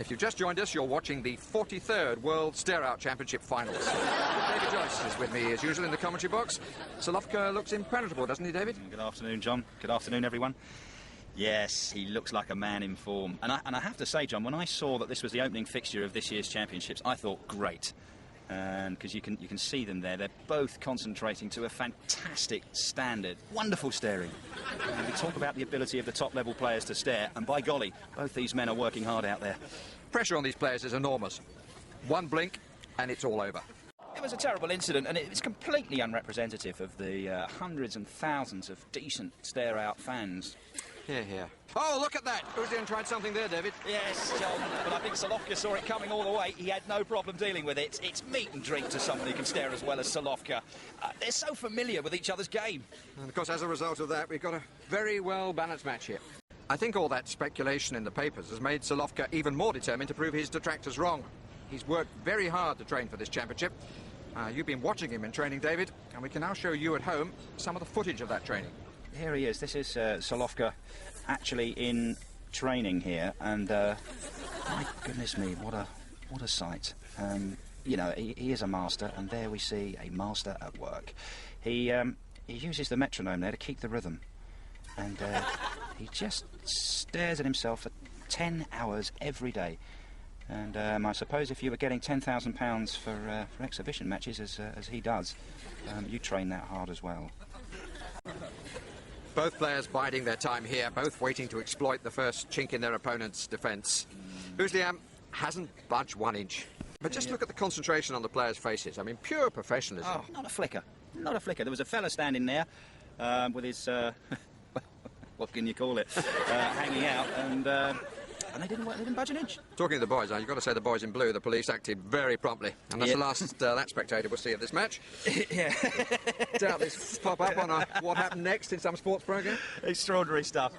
If you've just joined us, you're watching the 43rd World Stare-Out Championship Finals. David Joyce is with me, as usual, in the commentary box. Solovka looks impenetrable, doesn't he, David? Good afternoon, John. Good afternoon, everyone. Yes, he looks like a man in form. And I have to say, John, when I saw that this was the opening fixture of this year's championships, I thought, great. And because you can see them there, they're both concentrating to a fantastic standard. Wonderful staring. And we talk about the ability of the top-level players to stare, and by golly, both these men are working hard out there. Pressure on these players is enormous. One blink, and it's all over. It was a terrible incident, and it's completely unrepresentative of the hundreds and thousands of decent stare-out fans. Here. Oh, look at that! Uzdian tried something there, David. Yes, John, but I think Solovka saw it coming all the way. He had no problem dealing with it. It's meat and drink to someone who can stare as well as Solovka. They're so familiar with each other's game. And of course, as a result of that, we've got a very well-balanced match here. I think all that speculation in the papers has made Solovka even more determined to prove his detractors wrong. He's worked very hard to train for this championship. You've been watching him in training, David, and we can now show you at home some of the footage of that training. Here he is. This is Solovka actually in training here, and my goodness me, what a sight. You know, he is a master, and there we see a master at work. He uses the metronome there to keep the rhythm, and he just stares at himself for 10 hours every day. And I suppose if you were getting £10,000 for exhibition matches, as he does, you train that hard as well. Both players biding their time here, both waiting to exploit the first chink in their opponent's defence. Uzdian hasn't budged 1 inch. But just look at the concentration on the players' faces. I mean, pure professionalism. Oh, not a flicker. Not a flicker. There was a fella standing there with his, what can you call it, hanging out, and they didn't budge an inch. Talking of the boys, you've got to say the boys in blue, the police acted very promptly. And that's the last that spectator will see of this match. Yeah. Doubt this pop up on What Happened Next in some sports programme. Extraordinary stuff.